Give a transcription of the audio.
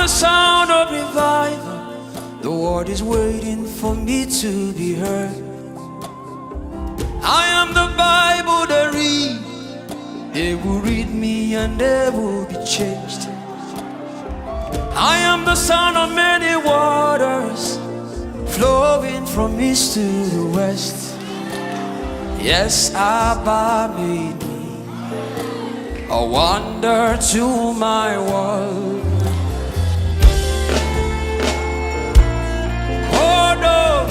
the sound of revival. The world is waiting for me to be heard. I am the Bible they read. They will read me and they will be changed. I am the son of many waters, flowing from east to the west. Yes, Abba made me a wonder to my world. Oh no,